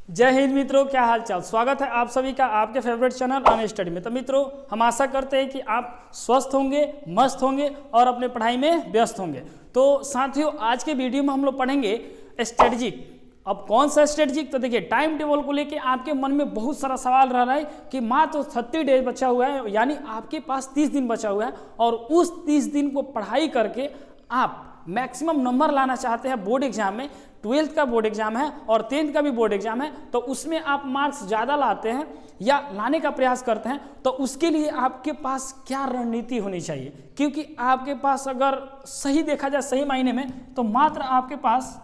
जय हिंद मित्रों, क्या हाल चाल। स्वागत है आप सभी का आपके फेवरेट चैनल ऑन स्टडी में। तो मित्रों, हम आशा करते हैं कि आप स्वस्थ होंगे, मस्त होंगे और अपने पढ़ाई में व्यस्त होंगे। तो साथियों, आज के वीडियो में हम लोग पढ़ेंगे स्ट्रेटजिक। अब कौन सा स्ट्रेटजिक? तो देखिए, टाइम टेबल को लेके आपके मन में बहुत सारा सवाल रह रहा है कि मात्र 30 डेज बचा हुआ है, यानी आपके पास 30 दिन बचा हुआ है और उस 30 दिन को पढ़ाई करके आप मैक्सिमम नंबर लाना चाहते हैं बोर्ड एग्जाम में। 12th का बोर्ड एग्जाम है और 10th का भी बोर्ड एग्जाम है, तो उसमें आप मार्क्स ज़्यादा लाते हैं या लाने का प्रयास करते हैं, तो उसके लिए आपके पास क्या रणनीति होनी चाहिए? क्योंकि आपके पास अगर सही देखा जाए, सही मायने में, तो मात्र आपके पास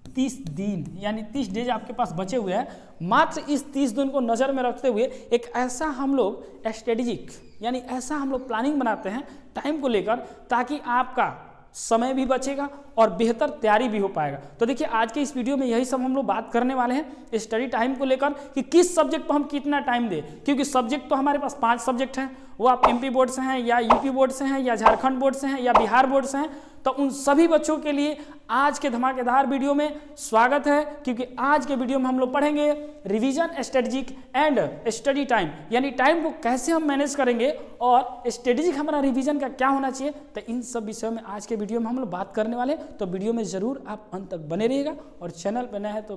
30 दिन यानी 30 डेज आपके पास बचे हुए हैं। मात्र इस 30 दिन को नज़र में रखते हुए एक ऐसा हम लोग स्ट्रेटजिक यानी ऐसा हम लोग प्लानिंग बनाते हैं टाइम को लेकर, ताकि आपका समय भी बचेगा और बेहतर तैयारी भी हो पाएगा। तो देखिए, आज के इस वीडियो में यही सब हम लोग बात करने वाले हैं स्टडी टाइम को लेकर कि किस सब्जेक्ट पर हम कितना टाइम दें। क्योंकि सब्जेक्ट तो हमारे पास 5 सब्जेक्ट हैं, वो आप एमपी बोर्ड से हैं या यूपी बोर्ड से हैं या झारखंड बोर्ड से हैं या बिहार बोर्ड से हैं। तो उन सभी बच्चों के लिए आज के धमाकेदार वीडियो में स्वागत है, क्योंकि आज के वीडियो में हम लोग पढ़ेंगे revision strategic and study time, यानी टाइम को कैसे हम मैनेज करेंगे और स्ट्रेटजिक हमारा रिवीजन का क्या होना चाहिए। तो इन सब विषयों में आज के वीडियो में हम लोग बात करने वाले हैं। तो वीडियो में जरूर आप अंत तक बने रहिएगा और चैनल पर नया है तो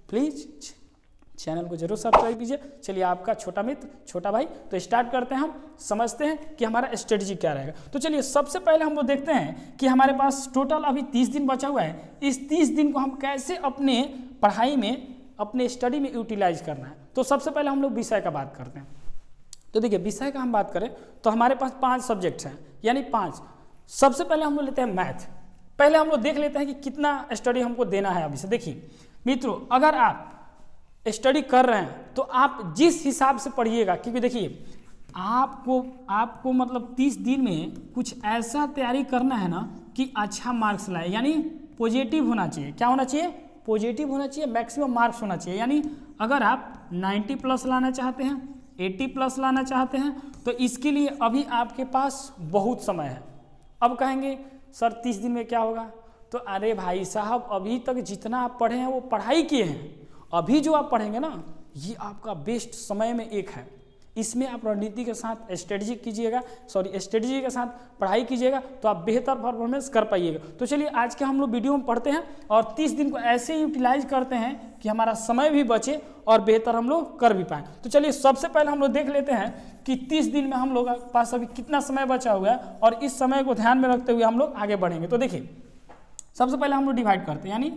प्लीज चैनल को जरूर सब्सक्राइब कीजिए। चलिए, आपका छोटा मित्र, छोटा भाई, तो स्टार्ट करते हैं। हम समझते हैं कि हमारा स्ट्रेटजी क्या रहेगा। तो चलिए, सबसे पहले हम लोग देखते हैं कि हमारे पास टोटल अभी 30 दिन बचा हुआ है। इस 30 दिन को हम कैसे अपने पढ़ाई में, अपने स्टडी में यूटिलाइज करना है। तो सबसे पहले हम लोग विषय का बात करते हैं। तो देखिए, विषय का हम बात करें तो हमारे पास 5 सब्जेक्ट हैं, यानी 5। सबसे पहले हम लोग लेते हैं मैथ। पहले हम लोग देख लेते हैं कि कितना स्टडी हमको देना है अभी से। देखिए मित्रों, अगर आप स्टडी कर रहे हैं तो आप जिस हिसाब से पढ़िएगा, क्योंकि देखिए आपको मतलब 30 दिन में कुछ ऐसा तैयारी करना है ना कि अच्छा मार्क्स लाए, यानी पॉजिटिव होना चाहिए। क्या होना चाहिए? पॉजिटिव होना चाहिए, मैक्सिमम मार्क्स होना चाहिए। यानी अगर आप 90 प्लस लाना चाहते हैं, 80 प्लस लाना चाहते हैं, तो इसके लिए अभी आपके पास बहुत समय है। अब कहेंगे सर 30 दिन में क्या होगा? तो अरे भाई साहब, अभी तक जितना आप पढ़े हैं वो पढ़ाई किए हैं। अभी जो आप पढ़ेंगे ना, ये आपका बेस्ट समय में एक है। इसमें आप रणनीति के साथ स्ट्रेटजी के साथ पढ़ाई कीजिएगा तो आप बेहतर परफॉर्मेंस कर पाइएगा। तो चलिए, आज के हम लोग वीडियो में पढ़ते हैं और 30 दिन को ऐसे यूटिलाइज करते हैं कि हमारा समय भी बचे और बेहतर हम लोग कर भी पाएँ। तो चलिए, सबसे पहले हम लोग देख लेते हैं कि 30 दिन में हम लोग के पास अभी कितना समय बचा हुआ है और इस समय को ध्यान में रखते हुए हम लोग आगे बढ़ेंगे। तो देखिए, सबसे पहले हम लोग डिवाइड करते हैं, यानी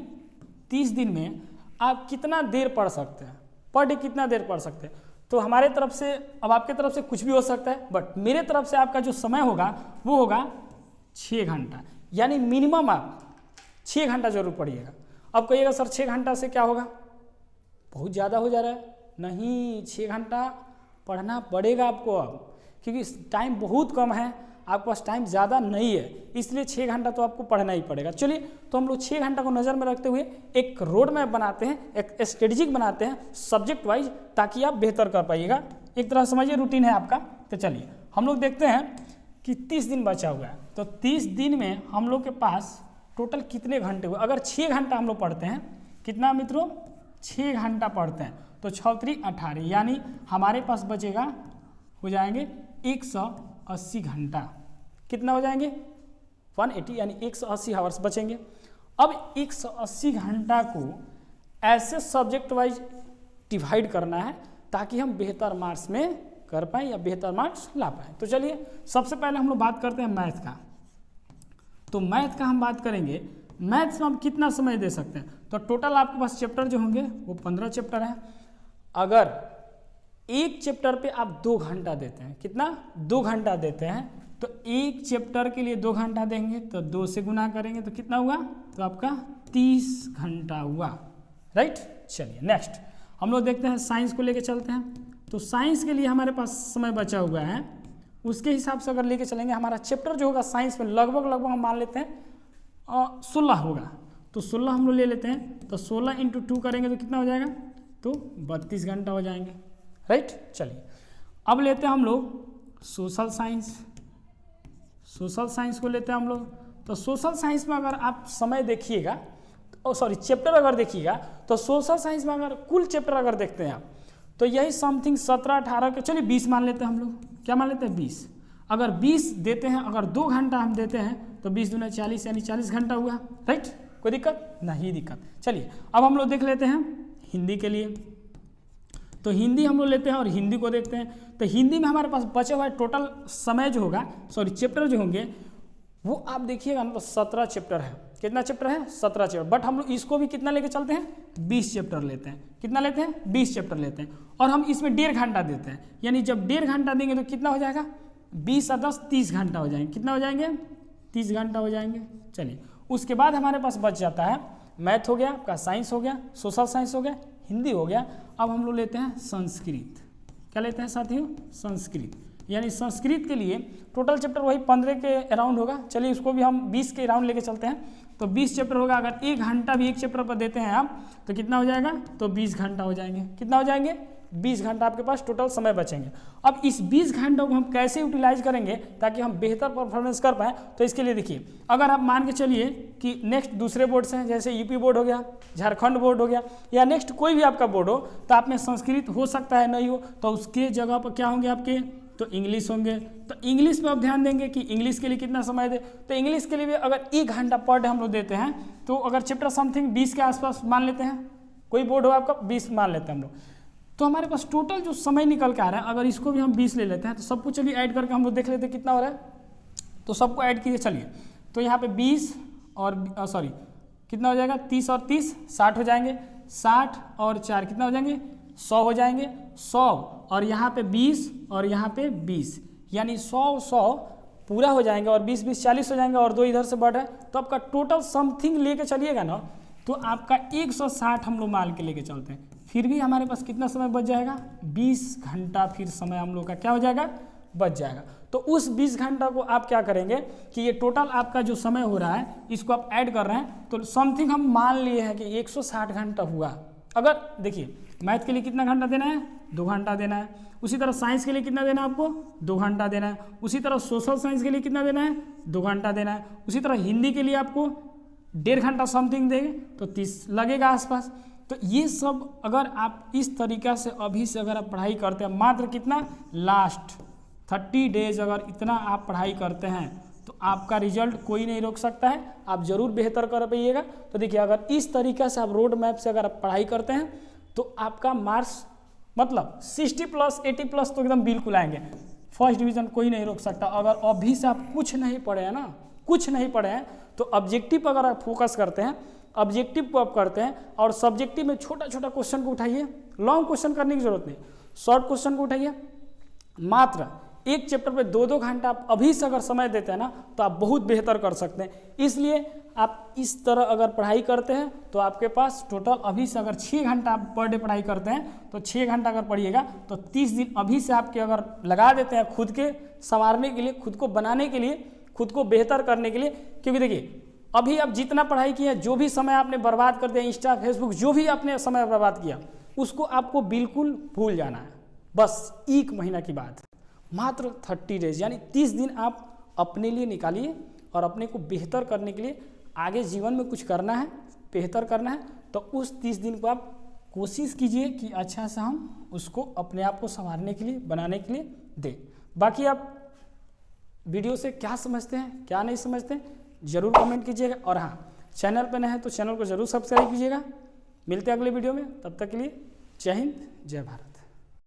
30 दिन में आप कितना देर पढ़ सकते हैं, पर डे कितना देर पढ़ सकते हैं। तो हमारे तरफ से, अब आपके तरफ से कुछ भी हो सकता है, बट मेरे तरफ से आपका जो समय होगा वो होगा 6 घंटा, यानी मिनिमम आप 6 घंटा जरूर पढ़िएगा। अब कहिएगा सर 6 घंटा से क्या होगा, बहुत ज़्यादा हो जा रहा है। नहीं, 6 घंटा पढ़ना पड़ेगा आपको अब, क्योंकि टाइम बहुत कम है, आपके पास टाइम ज़्यादा नहीं है, इसलिए 6 घंटा तो आपको पढ़ना ही पड़ेगा। चलिए, तो हम लोग 6 घंटा को नज़र में रखते हुए एक रोड मैप बनाते हैं, एक स्ट्रेटजिक बनाते हैं सब्जेक्ट वाइज, ताकि आप बेहतर कर पाइएगा। एक तरह समझिए रूटीन है आपका। तो चलिए, हम लोग देखते हैं कि 30 दिन बचा हुआ है। तो 30 दिन में हम लोग के पास टोटल कितने घंटे हुए? अगर 6 घंटा हम लोग पढ़ते हैं, कितना मित्रों? 6 घंटा पढ़ते हैं तो 6 3 18, यानी हमारे पास बचेगा, हो जाएंगे 180 घंटा। कितना हो जाएंगे? 180, यानी 180 आवर्स बचेंगे। अब 180 घंटा को ऐसे सब्जेक्ट वाइज डिवाइड करना है ताकि हम बेहतर मार्क्स में कर पाएँ या बेहतर मार्क्स ला पाएँ। तो चलिए, सबसे पहले हम लोग बात करते हैं मैथ का। तो मैथ का हम बात करेंगे, मैथ्स में हम कितना समय दे सकते हैं? तो टोटल आपके पास चैप्टर जो होंगे वो 15 चैप्टर हैं। अगर एक चैप्टर पे आप 2 घंटा देते हैं, कितना? 2 घंटा देते हैं, तो एक चैप्टर के लिए 2 घंटा देंगे तो 2 से गुना करेंगे तो कितना हुआ? तो आपका 30 घंटा हुआ, राइट। चलिए, नेक्स्ट हम लोग देखते हैं, साइंस को लेके चलते हैं। तो साइंस के लिए हमारे पास समय बचा हुआ है, उसके हिसाब से अगर लेके चलेंगे, हमारा चैप्टर जो होगा साइंस में लगभग हम मान लेते हैं 16 होगा। तो 16 हम लोग ले लेते हैं, तो 16 × 2 करेंगे तो कितना हो जाएगा? तो 32 घंटा हो जाएंगे, राइट। चलिए, अब लेते हैं हम लोग सोशल साइंस को लेते हैं हम लोग। तो सोशल साइंस में अगर आप समय देखिएगा, तो सॉरी चैप्टर अगर देखिएगा तो सोशल साइंस में अगर कुल चैप्टर अगर देखते हैं आप तो यही समथिंग 17-18 के, चलिए 20 मान लेते हैं हम लोग, क्या मान लेते हैं 20। अगर 20 देते हैं, अगर 2 घंटा हम देते हैं तो 20 दूना 40 यानी 40 घंटा हुआ, राइट। कोई दिक्कत नहीं दिक्कत। चलिए अब हम लोग देख लेते हैं हिंदी के लिए, तो हिंदी हम लोग लेते हैं और हिंदी को देखते हैं। तो हिंदी में हमारे पास बचे हुआ टोटल समय जो होगा, सॉरी चैप्टर जो होंगे वो आप देखिएगा ना, तो 17 चैप्टर है। कितना चैप्टर है? 17 चैप्टर। बट हम लोग इसको भी कितना लेके चलते हैं? 20 चैप्टर लेते हैं। कितना लेते हैं? 20 चैप्टर लेते हैं और हम इसमें 1.5 घंटा देते हैं, यानी जब 1.5 घंटा देंगे तो कितना हो जाएगा? 20 और 10 30 घंटा हो जाएंगे। कितना हो जाएंगे? 30 घंटा हो जाएंगे। चलिए उसके बाद हमारे पास बच जाता है मैथ हो गया, आपका साइंस हो गया, सोशल साइंस हो गया, हिंदी हो गया। अब हम लोग लेते हैं संस्कृत। क्या लेते हैं साथियों? संस्कृत। यानी संस्कृत के लिए टोटल चैप्टर वही 15 के अराउंड होगा। चलिए उसको भी हम 20 के अराउंड लेके चलते हैं। तो 20 चैप्टर होगा। अगर 1 घंटा भी एक चैप्टर पर देते हैं आप तो कितना हो जाएगा? तो 20 घंटा हो जाएंगे। कितना हो जाएंगे? 20 घंटा आपके पास टोटल समय बचेंगे। अब इस 20 घंटों को हम कैसे यूटिलाइज करेंगे ताकि हम बेहतर परफॉर्मेंस कर पाएँ, तो इसके लिए देखिए, अगर आप मान के चलिए कि नेक्स्ट दूसरे बोर्ड से हैं, जैसे यूपी बोर्ड हो गया, झारखंड बोर्ड हो गया, या नेक्स्ट कोई भी आपका बोर्ड हो, तो आप में संस्कृत हो सकता है नहीं हो, तो उसके जगह पर क्या होंगे आपके? तो इंग्लिश होंगे। तो इंग्लिश में आप ध्यान देंगे कि इंग्लिश के लिए कितना समय दे। तो इंग्लिश के लिए भी अगर 1 घंटा पर डे हम लोग देते हैं, तो अगर चैप्टर समथिंग 20 के आसपास मान लेते हैं, कोई बोर्ड हो आपका 20 मान लेते हैं हम लोग, तो हमारे पास टोटल जो समय निकल के आ रहा है, अगर इसको भी हम 20 ले लेते हैं तो सबको चलिए ऐड करके हम लोग देख लेते हैं कितना हो रहा है। तो सबको ऐड कीजिए। चलिए तो यहाँ पे 20 और सॉरी कितना हो जाएगा? 30 और 30 60 हो जाएंगे। 60 और 4 कितना हो जाएंगे? 100 हो जाएंगे। 100 और यहाँ पे 20 और यहाँ पे 20, यानी 100 पूरा हो जाएंगे और 20 40 हो जाएंगे और 2 इधर से बढ़ रहा है। तो आपका टोटल समथिंग लेके चलिएगा ना, तो आपका 160 हम लोग मान के लेके चलते हैं, फिर भी हमारे पास कितना समय बच जाएगा? 20 घंटा फिर समय हम लोग का क्या हो जाएगा? बच जाएगा। तो उस 20 घंटा को आप क्या करेंगे कि ये टोटल आपका जो समय हो रहा है इसको आप ऐड कर रहे हैं, तो समथिंग हम मान लिए हैं कि 160 घंटा हुआ। अगर देखिए मैथ के लिए कितना घंटा देना है? 2 घंटा देना है। उसी तरह साइंस के लिए कितना देना है आपको? 2 घंटा देना है। उसी तरह सोशल साइंस के लिए कितना देना है? 2 घंटा देना है। उसी तरह हिंदी के लिए आपको 1.5 घंटा समथिंग देंगे तो 30 लगेगा आसपास। तो ये सब अगर आप इस तरीक़ा से अभी से अगर आप पढ़ाई करते हैं, मात्र कितना? लास्ट 30 डेज अगर इतना आप पढ़ाई करते हैं तो आपका रिजल्ट कोई नहीं रोक सकता है। आप ज़रूर बेहतर कर पाइएगा। तो देखिए अगर इस तरीक़ा से आप रोड मैप से अगर आप पढ़ाई करते हैं तो आपका मार्क्स मतलब 60+ 80+ तो एकदम बिल्कुल आएंगे। फर्स्ट डिवीज़न कोई नहीं रोक सकता। अगर अभी से आप कुछ नहीं पढ़े हैं ना, कुछ नहीं पढ़े हैं, तो ऑब्जेक्टिव अगर आप फोकस करते हैं, ऑब्जेक्टिव को आप करते हैं और सब्जेक्टिव में छोटा छोटा क्वेश्चन को उठाइए। लॉन्ग क्वेश्चन करने की जरूरत नहीं, शॉर्ट क्वेश्चन को उठाइए। मात्र एक चैप्टर पे 2-2 घंटा आप अभी से अगर समय देते हैं ना, तो आप बहुत बेहतर कर सकते हैं। इसलिए आप इस तरह अगर पढ़ाई करते हैं तो आपके पास टोटल अभी से अगर 6 घंटा आप पर डे पढ़ाई करते हैं, तो 6 घंटा अगर पढ़िएगा तो 30 दिन अभी से आपके अगर लगा देते हैं खुद के संवारने के लिए, खुद को बनाने के लिए, खुद को बेहतर करने के लिए। क्योंकि देखिए अभी आप जितना पढ़ाई किए, जो भी समय आपने बर्बाद कर दिया, इंस्टा फेसबुक जो भी आपने समय बर्बाद किया, उसको आपको बिल्कुल भूल जाना है। बस 1 महीना की बात, मात्र 30 डेज यानी 30 दिन आप अपने लिए निकालिए और अपने को बेहतर करने के लिए, आगे जीवन में कुछ करना है, बेहतर करना है, तो उस 30 दिन को आप कोशिश कीजिए कि अच्छा से हम उसको अपने आप को संवारने के लिए, बनाने के लिए दें। बाकी आप वीडियो से क्या समझते हैं, क्या नहीं समझते हैं, ज़रूर कमेंट कीजिएगा। और हाँ, चैनल पर नए हैं तो चैनल को ज़रूर सब्सक्राइब कीजिएगा। मिलते हैं अगले वीडियो में, तब तक के लिए जय हिंद, जय भारत।